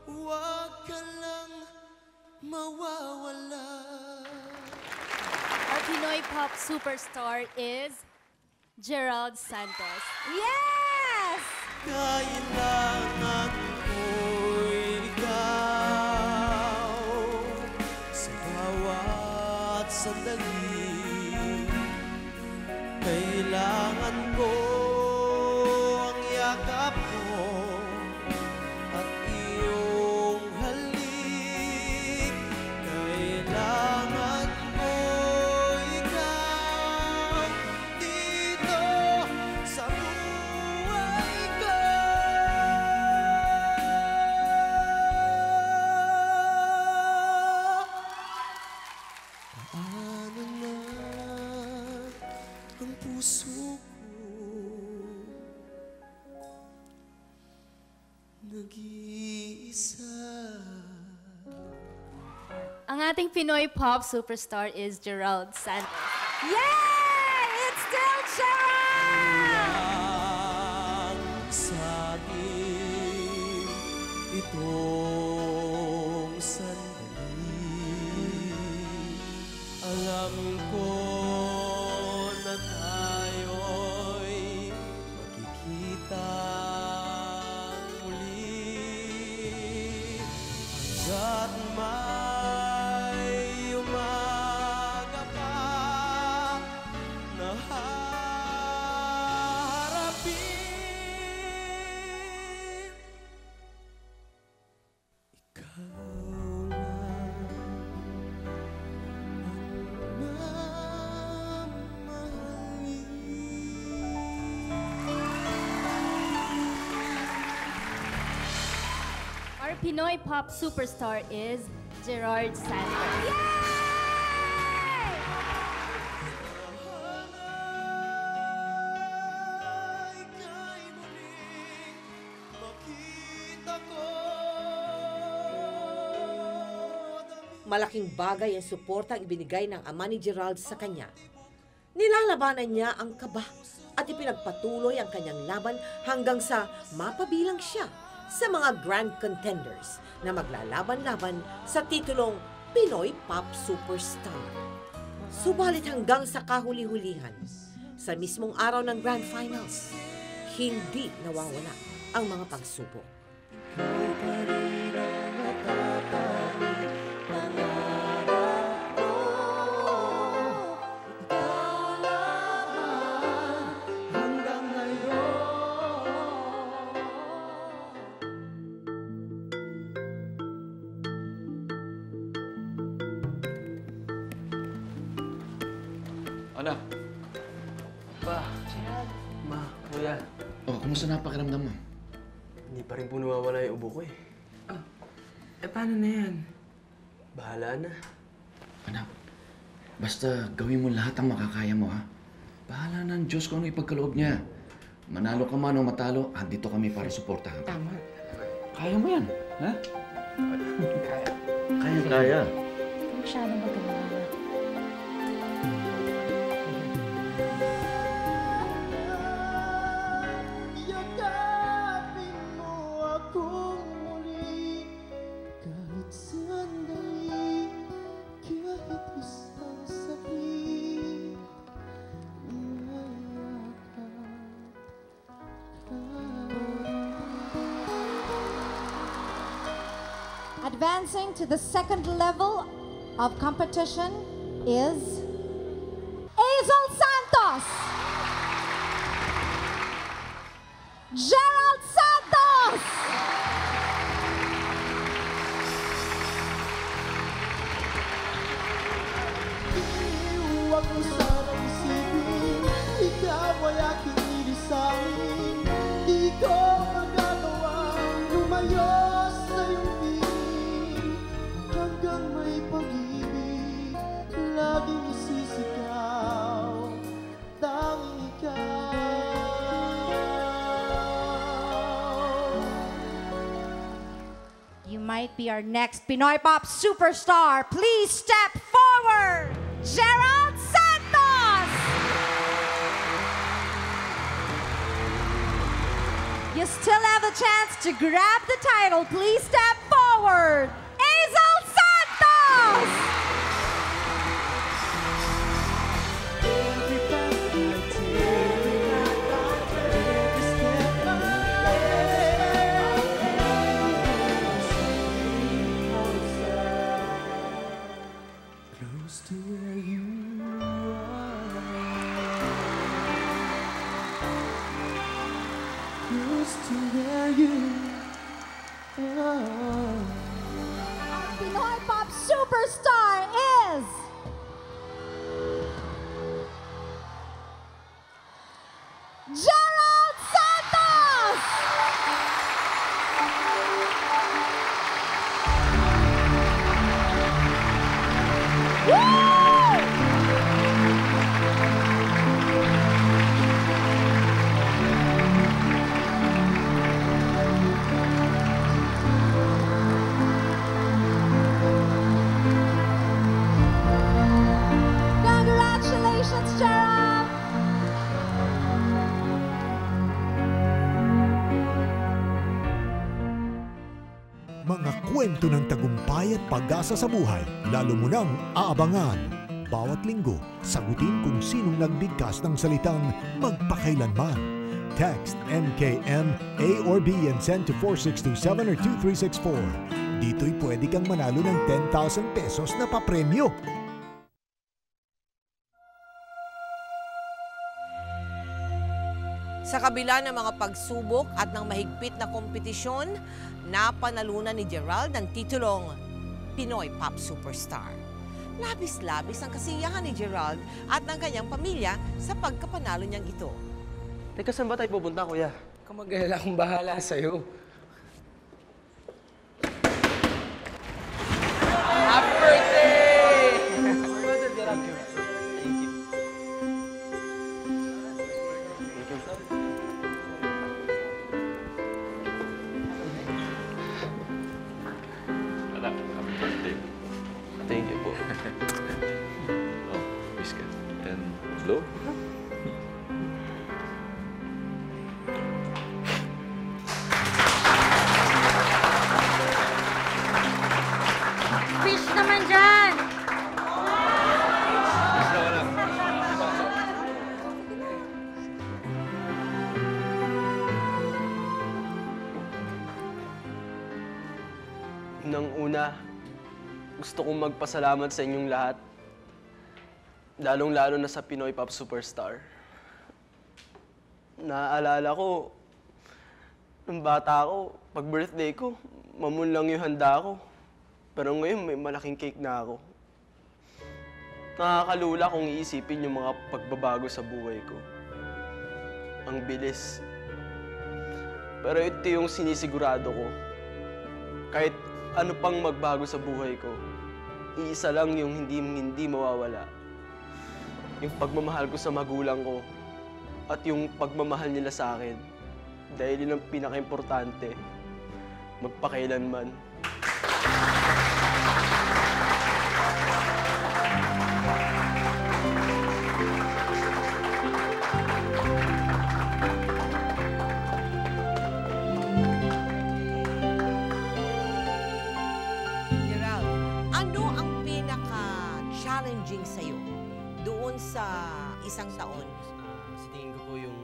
Huwag ka lang mawawala. Our Pinoy pop superstar is Gerald Santos. Yes! Kailangan ko'y ikaw sa bawat sandali. Kailangan ko ang yakap mo at iyong halik. Kailangan ko ikaw dito sa buhay ko. Paano na ang puso nag-iisa. Ang ating Pinoy pop superstar is Gerald Santos. Yay! It's still Gerald! Sa akin itong sandali, alam ko na tayo'y magkikita muli. Hanggat may umaga pa na harapin, ikaw lang ang Our Pinoy pop superstar is Gerard Santos. Malaking bagay ang suporta ang ibinigay ng ama ni Gerald sa kanya. Nilalabanan niya ang kaba at ipinagpatuloy ang kanyang laban hanggang sa mapabilang siya sa mga grand contenders na maglalaban-laban sa titulong Pinoy Pop Superstar. Subalit hanggang sa kahuli-hulihan, sa mismong araw ng Grand Finals, hindi nawawala ang mga pagsubok. Anak. Pa, Ma, Kuya. Oh, kumusta na pakiramdam mo? Hindi pa rin po nawawala yung ubo ko eh. Paano na yan? Bahala na. Anak, basta gawin mo lahat ang makakaya mo, ha? Bahala na ang Diyos kung ano ipagkaloob niya. Manalo ka man o matalo, andito kami para suportahan ka. Tama. Kaya mo yan, ha? Kaya. Kaya. Masyado maganda. Advancing to the second level of competition is Hazel Santos. Gerald Santos. Huwag mo sanang isipin, ikaw ay aking ilisahin. Di ko magagawang lumayo sa iyong piling. Hanggang may pag-ibig, laging isisigaw, tanging ikaw. You might be our next Pinoy Pop superstar. Please step forward, Gerald Santos! You still have the chance to grab the title. Please step forward, Hazel Santos! Every path I take, every step I take, close to where you are, close to where you are. Our Pinoy Pop superstar is Gerald Santos! Congratulations, Gerald! Mga kwento ng tagumpay at pag-asa sa buhay, lalo mo nang aabangan. Bawat linggo, sagutin kung sinong nagbigkas ng salitang magpakailanman. Text MKM, A or B and send to 4627 or 2364. Dito'y pwede kang manalo ng 10,000 pesos na papremyo. Sa kabila ng mga pagsubok at ng mahigpit na kompetisyon, napanalunan ni Gerald ang titulong Pinoy Pop Superstar. Labis-labis ang kasiyahan ni Gerald at ng kanyang pamilya sa pagkapanalo niyang ito. Teka, saan ba tayo pupunta, kuya? Kung mag-alala akong bahala sa'yo. Happy birthday! Anak, happy birthday. Thank you po. Oh, biscuit. And blow. Fish naman dyan! Nang una, gusto kong magpasalamat sa inyong lahat. Lalong-lalo na sa Pinoy Pop Superstar. Naaalala ko, nung bata ako, pag birthday ko, mamun lang yung handa ko. Pero ngayon, may malaking cake na ako. Nakakalula kung iisipin yung mga pagbabago sa buhay ko. Ang bilis. Pero ito yung sinisigurado ko. Kahit ano pang magbago sa buhay ko, iisa lang yung hindi mawawala. Yung pagmamahal ko sa magulang ko at yung pagmamahal nila sa akin. Dahil yun ang pinaka-importante, magpakailanman. Gerald, ano ang pinaka-challenging sa'yo doon sa isang taon? Sa tingin ko po yung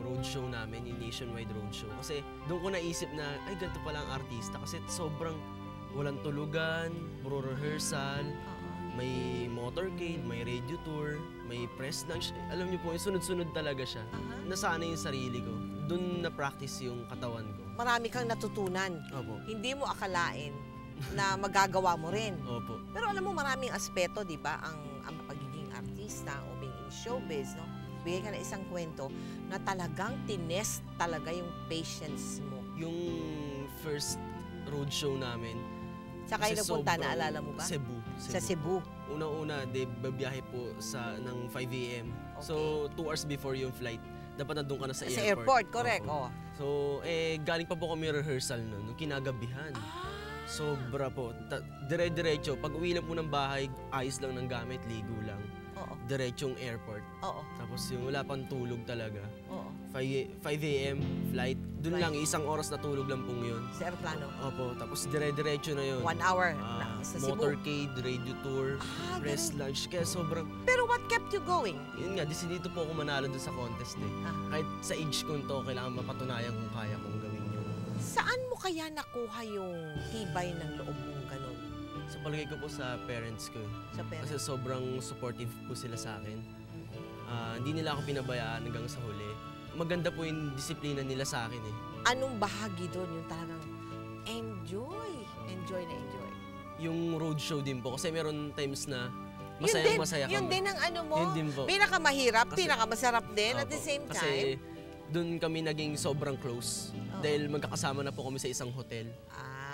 roadshow namin, yung nationwide roadshow. Kasi doon ko naisip na, ay, ganito pala ang artista. Kasi sobrang walang tulugan, puro rehearsal, may motorcade, may radio tour, may press lunch. Alam niyo po, sunod-sunod talaga siya. Nasanay yung sarili ko. Doon na-practice yung katawan ko. Marami kang natutunan. Opo. Hindi mo akalain na magagawa mo rin. Opo. Pero alam mo, maraming aspeto, di ba, ang pagiging artista o being in showbiz, no? Bigay ka na isang kwento na talagang tinest talaga yung patience mo. Yung first roadshow namin, Saan kayo nagpunta? Naalala mo ba? Cebu. Sa Cebu. Unang-una, babiyahe po ng 5 a.m. Okay. So, 2 hours before yung flight, dapat nandun ka na sa airport. Sa airport, correct. Oo. Oh. So, galing pa po kami rehearsal nun, nung kinagabihan. Sobra po. Dire-diretso. Pag uwi lang po ng bahay, ayos lang ng gamit, ligo lang. Oo. Diretsong airport. Oo. Tapos yung wala pang tulog talaga. Oo. 5 a.m. flight. Doon lang, 1 oras na tulog lang pong yun. Sa aeroplano? Opo. Tapos dire-diretso na yun. 1 hour sa Cebu. Motorcade, radio tour, press lunch. Kaya sobrang... Pero what kept you going? Yun nga, dito po ako manalo dun sa contest eh. Kahit sa age ko to, kailangan mapatunayan kung kaya kong gawin yun. Saan mo kaya nakuha yung tibay ng loob mong ganun? Sa palagay ko po sa parents ko. Sa parents? Kasi sobrang supportive po sila sa akin. Hindi nila ako pinabayaan hanggang sa huli. Maganda po yung disiplina nila sa akin eh. Anong bahagi doon yung talagang enjoy? Enjoy na enjoy. Yung roadshow din po. Kasi meron times na masaya kami. Yun din ang ano mo? Yun din po. Pinakamahirap, pinakamasarap din at the same Kasi time. doon kami naging sobrang close. Dahil magkakasama na po kami sa isang hotel.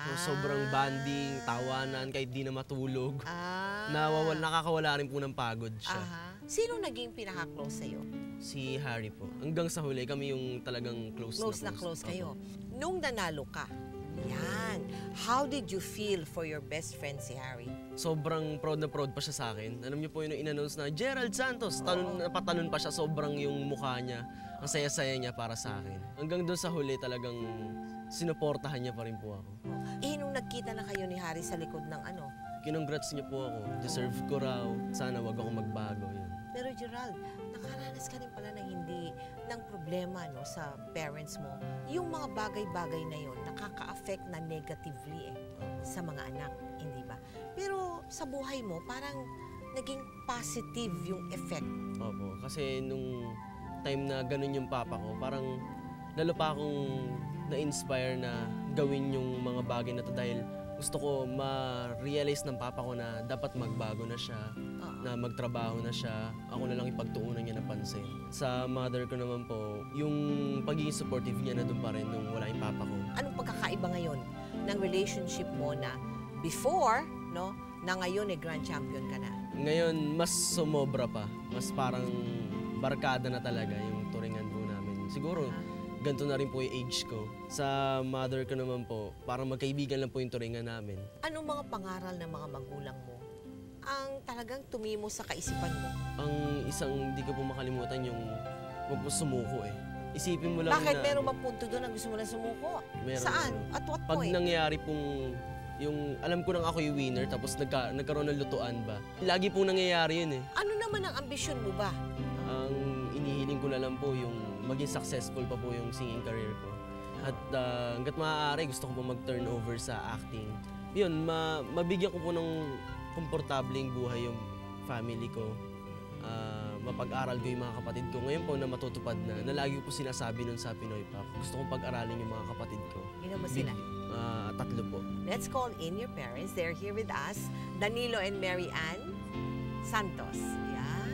So, sobrang bonding, tawanan, kahit di na matulog. Nakakawala rin po ng pagod siya. Sino naging pinaka-close sa'yo? Si Harry po. Hanggang sa huli, kami yung talagang close na close kayo. Nung nanalo ka, yan, how did you feel for your best friend si Harry? Sobrang proud na proud pa siya sa akin. Alam niyo po yung in-announce na, Gerald Santos, napatanon pa siya, sobrang yung mukha niya, ang saya-saya niya para sa akin. Hanggang doon sa huli, talagang sinuportahan niya pa rin po ako. Nung nagkita na kayo ni Harry sa likod ng ano? Kinongrats niya po ako. Deserve ko raw. Sana wag ako magbago. Yan. Pero Gerald, nakaranas ka rin pala ng problema no, sa parents mo. Yung mga bagay-bagay na yon nakaka-affect na negatively sa mga anak, hindi ba? Pero sa buhay mo, parang naging positive yung effect. Opo, kasi nung time na ganun yung papa ko, parang lalo pa akong na-inspire na gawin yung mga bagay na to dahil gusto ko ma-realize ng papa ko na dapat magbago na siya, na magtrabaho na siya, ako na lang ipagtuunan niya ng pansin. Sa mother ko naman po, yung pagiging supportive niya na doon pa rin nung wala yung papa ko. Anong pagkakaiba ngayon ng relationship mo na before, no, na ngayon grand champion ka na? Ngayon, mas sumobra pa. Mas parang barkada na talaga yung turingan po namin. Siguro, ganito na rin po yung age ko. Sa mother ko naman po, parang magkaibigan lang po yung turingan namin. Anong mga pangaral ng mga magulang mo ang talagang tumimo sa kaisipan mo? Ang isang hindi ko po makalimutan yung huwag mo sumuko eh. Isipin mo lang Bakit? na... Meron bang punto doon na gusto mo na sumuko? Meron. Saan? At what Pag point? nangyari pong yung alam ko nang ako yung winner tapos nagkaroon ng lutuan ba? Lagi pong nangyayari yun eh. Ano naman ang ambisyon mo ba? Ang inihiling ko na lang po yung maging successful pa po yung singing career ko. At hanggat maaari, gusto ko po mag-turnover sa acting. Yun, mabigyan ko po ng komportableng buhay yung family ko. Mapag-aral ko yung mga kapatid ko. Ngayon po na matutupad na lagi ko po sinasabi nun sa Pinoy Pop. Gusto kong pag-aralin yung mga kapatid ko. Ilan ba sila? 3 po. Let's call in your parents. They're here with us. Danilo and Mary Ann Santos. Yan.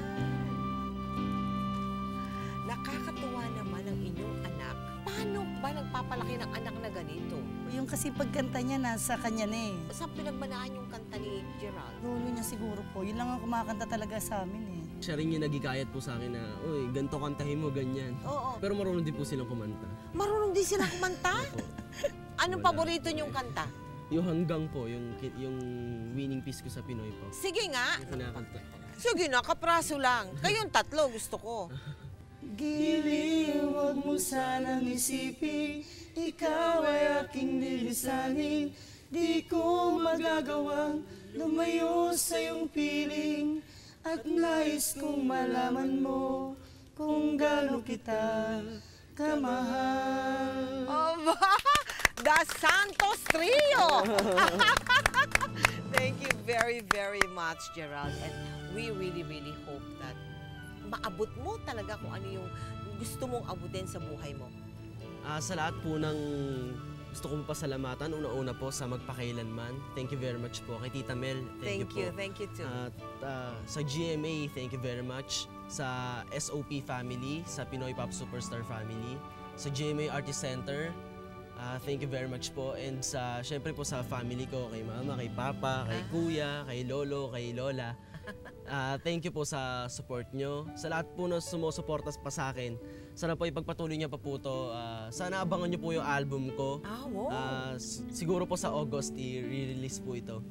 Nakakatuwa naman ang inyong anak. Paano ba nagpapalaki ng anak na ganito? Yung kasi pagkanta niya, nasa kanya na eh. Saan pinagmanaan yung kanta ni Gerald? Lolo niya siguro po. Yun lang ang kumakanta talaga sa amin eh. Siya rin yung nagikayat po sa akin na, uy, ganito kantahin mo, ganyan. Oo. Pero marunong din po silang kumanta. Marunong din silang kumanta? Anong paborito niyong kanta? Yung hanggang po, yung winning piece ko sa Pinoy Pop. Sige nga. Yung kinakanta. Sige na, kapraso lang. Kayong 3 gusto ko. Giliw, huwag mo sanang isipin, ikaw ay aking lilisanin. Di ko magagawang lumayo sa iyong piling, at nais kong malaman mo kung gaano kita kamahal. Oh, The Santos Trio! very, very much, Gerald. And we really, really hope that maabot mo talaga kung ano yung gusto mong abutin sa buhay mo. Sa lahat po ng gusto kong pasalamatan, una-una po sa Magpakailanman. Thank you very much po. Kay Tita Mel, thank you po. Thank you too. At sa GMA, thank you very much. Sa SOP family, sa Pinoy Pop Superstar family, sa GMA Artist Center, thank you very much po. And syempre po sa family ko, kay Mama, kay Papa, kay Kuya, kay Lolo, kay Lola. Thank you po sa support nyo. Sa lahat po na sumusuportas pa sa akin, sana po ipagpatuloy niya pa po ito. Sana abangan nyo po yung album ko. Wow. Siguro po sa August, i-release po ito.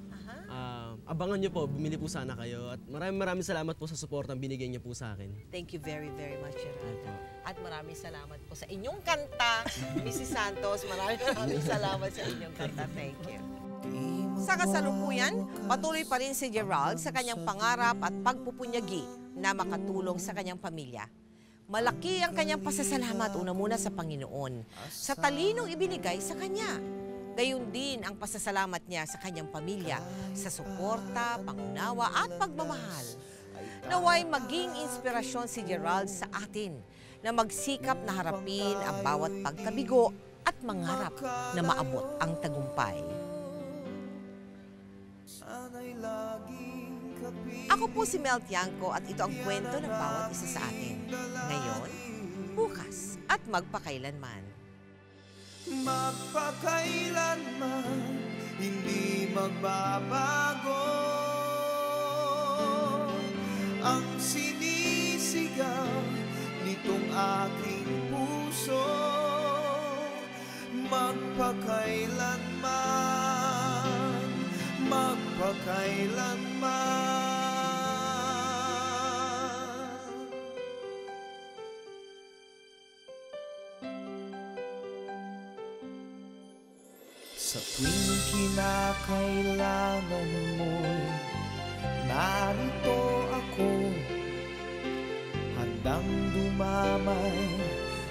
Abangan nyo po, bumili po sana kayo. At maraming salamat po sa support ang binigay niyo po sa akin. Thank you very, very much, Gerald. At maraming salamat po sa inyong kanta, Mrs. Santos. Maraming salamat sa inyong kanta. Thank you. Sa kasalukuyan, patuloy pa rin si Gerald sa kanyang pangarap at pagpupunyagi na makatulong sa kanyang pamilya. Malaki ang kanyang pasasalamat una muna sa Panginoon sa talinong ibinigay sa kanya. Gayun din ang pasasalamat niya sa kanyang pamilya sa suporta, pangunawa at pagmamahal. Naway maging inspirasyon si Gerald sa atin na magsikap na harapin ang bawat pagkabigo at mangarap na maabot ang tagumpay. Ako po si Mel Tiangco at ito ang kwento ng bawat isa sa atin. Ngayon, bukas at magpakailanman. Magpakailanman, hindi magbabago ang sinisigaw nitong aking puso. Magpakailanman, magpakailanman. Sa tuwing kinakailangan mo'y narito ako, handang dumamay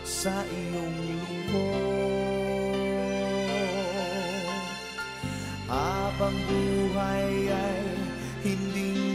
sa iyong lungkot. Habang buhay ay hindi